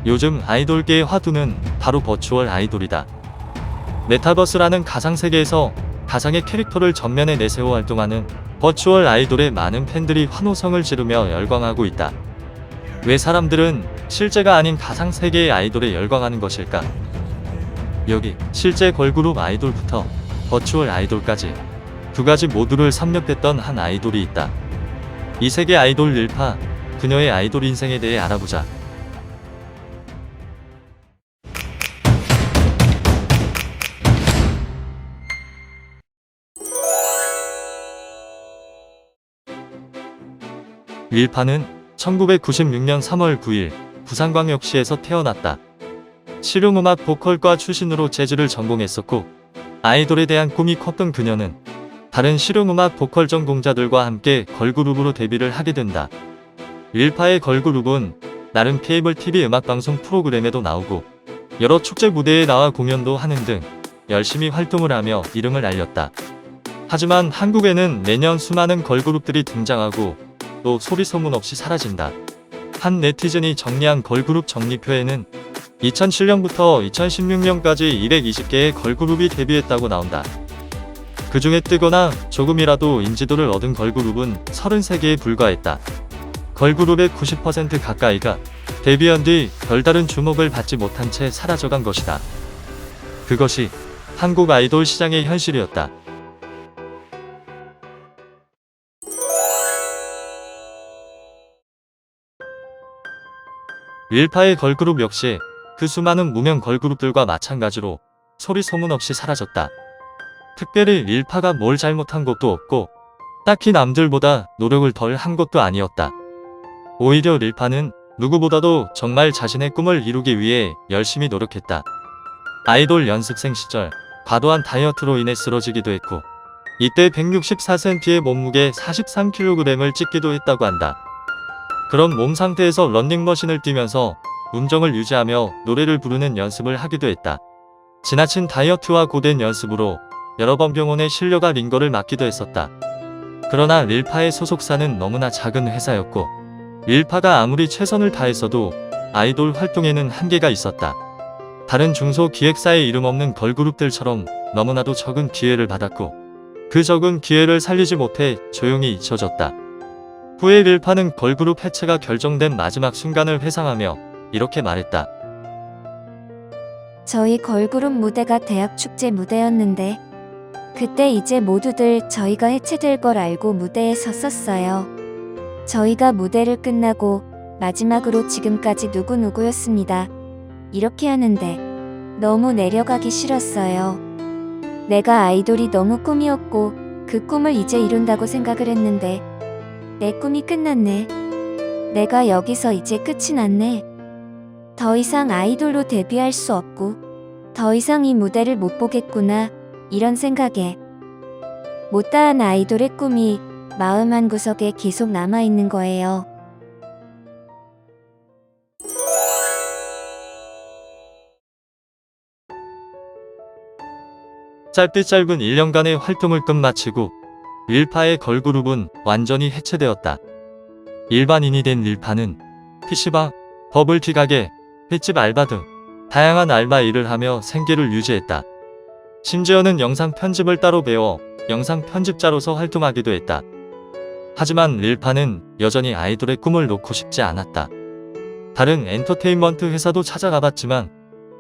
요즘 아이돌계의 화두는 바로 버추얼 아이돌이다. 메타버스라는 가상세계에서 가상의 캐릭터를 전면에 내세워 활동하는 버추얼 아이돌에 많은 팬들이 환호성을 지르며 열광하고 있다. 왜 사람들은 실제가 아닌 가상세계의 아이돌에 열광하는 것일까? 여기 실제 걸그룹 아이돌부터 버추얼 아이돌까지 두 가지 모두를 섭렵했던 한 아이돌이 있다. 이 세계 아이돌 릴파, 그녀의 아이돌 인생에 대해 알아보자. 릴파는 1996년 3월 9일 부산광역시에서 태어났다. 실용음악 보컬과 출신으로 재즈를 전공했었고 아이돌에 대한 꿈이 컸던 그녀는 다른 실용음악 보컬 전공자들과 함께 걸그룹으로 데뷔를 하게 된다. 릴파의 걸그룹은 나름 케이블 TV 음악방송 프로그램에도 나오고 여러 축제 무대에 나와 공연도 하는 등 열심히 활동을 하며 이름을 알렸다. 하지만 한국에는 매년 수많은 걸그룹들이 등장하고 또 소리 소문 없이 사라진다. 한 네티즌이 정리한 걸그룹 정리표에는 2007년부터 2016년까지 220개의 걸그룹이 데뷔했다고 나온다. 그 중에 뜨거나 조금이라도 인지도를 얻은 걸그룹은 33개에 불과했다. 걸그룹의 90% 가까이가 데뷔한 뒤 별다른 주목을 받지 못한 채 사라져간 것이다. 그것이 한국 아이돌 시장의 현실이었다. 릴파의 걸그룹 역시 그 수많은 무명 걸그룹들과 마찬가지로 소리 소문 없이 사라졌다. 특별히 릴파가 뭘 잘못한 것도 없고 딱히 남들보다 노력을 덜 한 것도 아니었다. 오히려 릴파는 누구보다도 정말 자신의 꿈을 이루기 위해 열심히 노력했다. 아이돌 연습생 시절 과도한 다이어트로 인해 쓰러지기도 했고 이때 164cm의 몸무게 43kg을 찢기도 했다고 한다. 그런 몸 상태에서 런닝머신을 뛰면서 음정을 유지하며 노래를 부르는 연습을 하기도 했다. 지나친 다이어트와 고된 연습으로 여러 번 병원에 실려가 링거를 맞기도 했었다. 그러나 릴파의 소속사는 너무나 작은 회사였고 릴파가 아무리 최선을 다했어도 아이돌 활동에는 한계가 있었다. 다른 중소기획사의 이름 없는 걸그룹들처럼 너무나도 적은 기회를 받았고 그 적은 기회를 살리지 못해 조용히 잊혀졌다. 후에 릴파는 걸그룹 해체가 결정된 마지막 순간을 회상하며 이렇게 말했다. 저희 걸그룹 무대가 대학 축제 무대였는데 그때 이제 모두들 저희가 해체될 걸 알고 무대에 섰었어요. 저희가 무대를 끝나고 마지막으로 지금까지 누구누구였습니다. 이렇게 하는데 너무 내려가기 싫었어요. 내가 아이돌이 너무 꿈이었고 그 꿈을 이제 이룬다고 생각을 했는데 내 꿈이 끝났네. 내가 여기서 이제 끝이 났네. 더 이상 아이돌로 데뷔할 수 없고 더 이상 이 무대를 못 보겠구나. 이런 생각에 못다한 아이돌의 꿈이 마음 한구석에 계속 남아있는 거예요. 짧디 짧은 1년간의 활동을 끝마치고 릴파의 걸그룹은 완전히 해체되었다. 일반인이 된 릴파는 PC방, 버블티 가게, 횟집 알바 등 다양한 알바 일을 하며 생계를 유지했다. 심지어는 영상 편집을 따로 배워 영상 편집자로서 활동하기도 했다. 하지만 릴파는 여전히 아이돌의 꿈을 놓고 싶지 않았다. 다른 엔터테인먼트 회사도 찾아가봤지만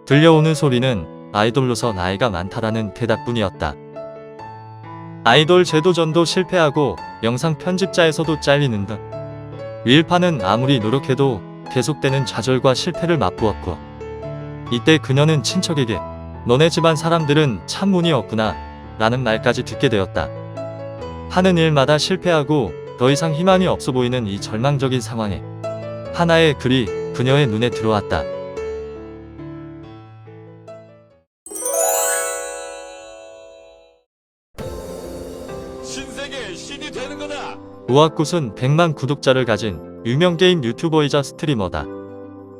들려오는 소리는 아이돌로서 나이가 많다라는 대답뿐이었다. 아이돌 제도전도 실패하고 영상 편집자에서도 잘리는 등 릴파는 아무리 노력해도 계속되는 좌절과 실패를 맛보았고 이때 그녀는 친척에게 너네 집안 사람들은 참 운이 없구나 라는 말까지 듣게 되었다. 하는 일마다 실패하고 더 이상 희망이 없어 보이는 이 절망적인 상황에 하나의 글이 그녀의 눈에 들어왔다. 신세계의 신이 되는 거다. 우아꽃은 100만 구독자를 가진 유명 게임 유튜버이자 스트리머다.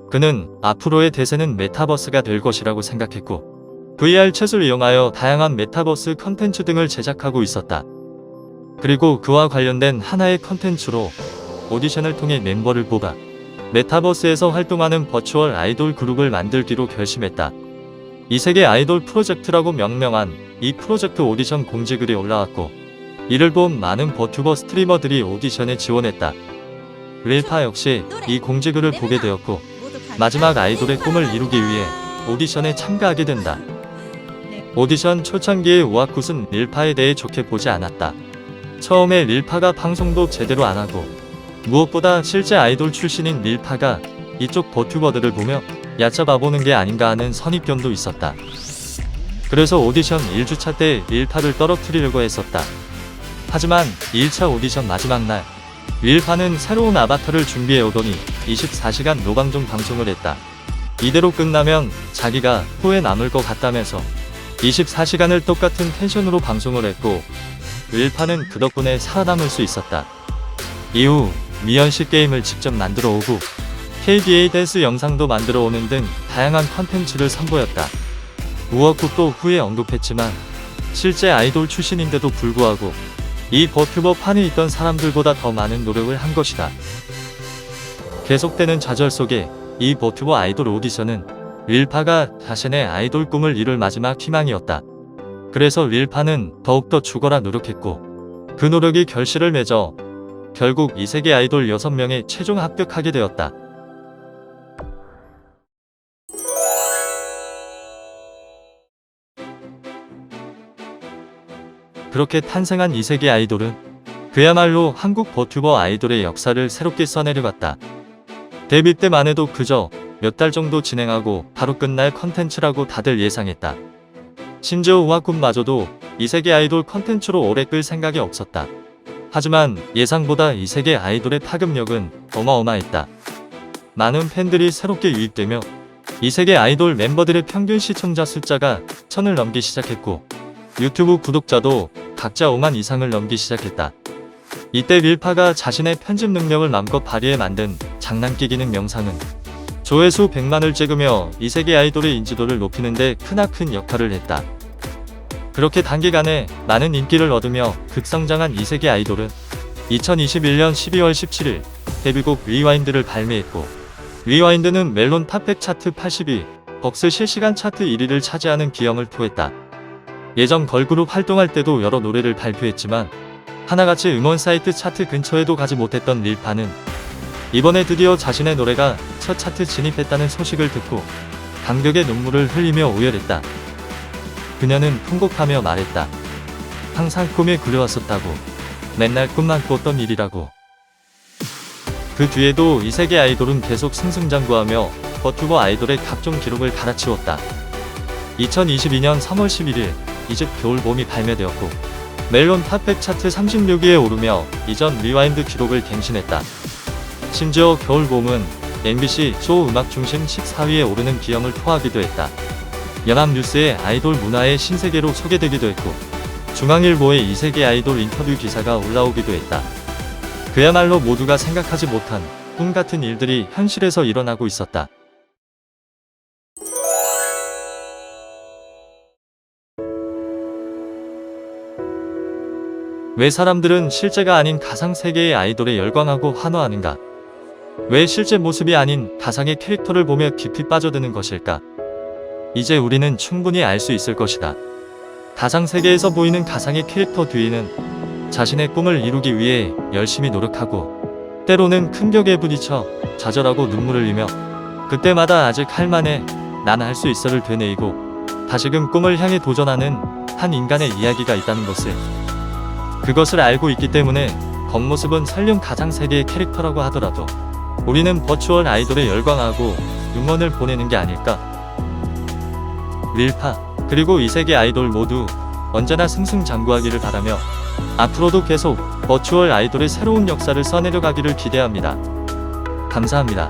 그는 앞으로의 대세는 메타버스가 될 것이라고 생각했고 VR 챗을 이용하여 다양한 메타버스 컨텐츠 등을 제작하고 있었다. 그리고 그와 관련된 하나의 컨텐츠로 오디션을 통해 멤버를 뽑아 메타버스에서 활동하는 버추얼 아이돌 그룹을 만들기로 결심했다. 이세계 아이돌 프로젝트라고 명명한 이 프로젝트 오디션 공지글이 올라왔고, 이를 본 많은 버튜버 스트리머들이 오디션에 지원했다. 릴파 역시 이 공지글을 보게 되었고, 마지막 아이돌의 꿈을 이루기 위해 오디션에 참가하게 된다. 오디션 초창기의 우아굿은 릴파에 대해 좋게 보지 않았다. 처음에 릴파가 방송도 제대로 안 하고, 무엇보다 실제 아이돌 출신인 릴파가 이쪽 버튜버들을 보며 얕잡아보는 게 아닌가 하는 선입견도 있었다. 그래서 오디션 1주차 때 릴파를 떨어뜨리려고 했었다. 하지만 2일차 오디션 마지막 날, 릴파는 새로운 아바타를 준비해 오더니 24시간 노방종 방송을 했다. 이대로 끝나면 자기가 후회 남을 것 같다면서 24시간을 똑같은 텐션으로 방송을 했고, 릴파는 그 덕분에 살아남을 수 있었다. 이후 미연씨 게임을 직접 만들어 오고 KDA 댄스 영상도 만들어 오는 등 다양한 컨텐츠를 선보였다. 우어국도 후에 언급했지만 실제 아이돌 출신인데도 불구하고 이 버튜버 판에 있던 사람들보다 더 많은 노력을 한 것이다. 계속되는 좌절 속에 이 버튜버 아이돌 오디션은 릴파가 자신의 아이돌 꿈을 이룰 마지막 희망이었다. 그래서 릴파는 더욱더 죽어라 노력했고, 그 노력이 결실을 맺어 결국 이세계 아이돌 6명에 최종 합격하게 되었다. 그렇게 탄생한 이세계 아이돌은 그야말로 한국 버튜버 아이돌의 역사를 새롭게 써내려갔다. 데뷔 때만 해도 그저 몇 달 정도 진행하고 바로 끝날 컨텐츠라고 다들 예상했다. 심지어 우아굿마저도 이세계 아이돌 컨텐츠로 오래 끌 생각이 없었다. 하지만 예상보다 이세계 아이돌의 파급력은 어마어마했다. 많은 팬들이 새롭게 유입되며 이세계 아이돌 멤버들의 평균 시청자 숫자가 1000을 넘기 시작했고, 유튜브 구독자도 각자 5만 이상을 넘기 시작했다. 이때 릴파가 자신의 편집 능력을 맘껏 발휘해 만든 장난기 기능 영상은 조회수 100만을 찍으며 이세계 아이돌의 인지도를 높이는 데 크나큰 역할을 했다. 그렇게 단기간에 많은 인기를 얻으며 급성장한 이세계 아이돌은 2021년 12월 17일 데뷔곡 리와인드를 발매했고, 리와인드는 멜론 탑100 차트 80위, 벅스 실시간 차트 1위를 차지하는 기염을 토했다. 예전 걸그룹 활동할 때도 여러 노래를 발표했지만 하나같이 음원 사이트 차트 근처에도 가지 못했던 릴파는 이번에 드디어 자신의 노래가 첫 차트 진입했다는 소식을 듣고 감격의 눈물을 흘리며 오열했다. 그녀는 통곡하며 말했다. 항상 꿈에 그려왔었다고. 맨날 꿈만 꿨던 일이라고. 그 뒤에도 이세계 아이돌은 계속 승승장구하며 버튜버 아이돌의 각종 기록을 갈아치웠다. 2022년 3월 11일 이집 겨울봄이 발매되었고, 멜론 탑100 차트 36위에 오르며 이전 리와인드 기록을 갱신했다. 심지어 겨울봄은 MBC 쇼 음악 중심 14위에 오르는 기염을 토하기도 했다. 연합뉴스의 아이돌 문화의 신세계로 소개되기도 했고, 중앙일보의 이세계 아이돌 인터뷰 기사가 올라오기도 했다. 그야말로 모두가 생각하지 못한 꿈같은 일들이 현실에서 일어나고 있었다. 왜 사람들은 실제가 아닌 가상세계의 아이돌에 열광하고 환호하는가? 왜 실제 모습이 아닌 가상의 캐릭터를 보며 깊이 빠져드는 것일까? 이제 우리는 충분히 알 수 있을 것이다. 가상세계에서 보이는 가상의 캐릭터 뒤에는 자신의 꿈을 이루기 위해 열심히 노력하고, 때로는 큰 벽에 부딪혀 좌절하고 눈물을 흘리며 그때마다 아직 할만해, 난 할 수 있어를 되뇌이고 다시금 꿈을 향해 도전하는 한 인간의 이야기가 있다는 것을, 그것을 알고 있기 때문에 겉모습은 설령 가상세계의 캐릭터라고 하더라도 우리는 버추얼 아이돌에 열광하고 응원을 보내는 게 아닐까? 릴파 그리고 이세계 아이돌 모두 언제나 승승장구하기를 바라며 앞으로도 계속 버추얼 아이돌의 새로운 역사를 써내려가기를 기대합니다. 감사합니다.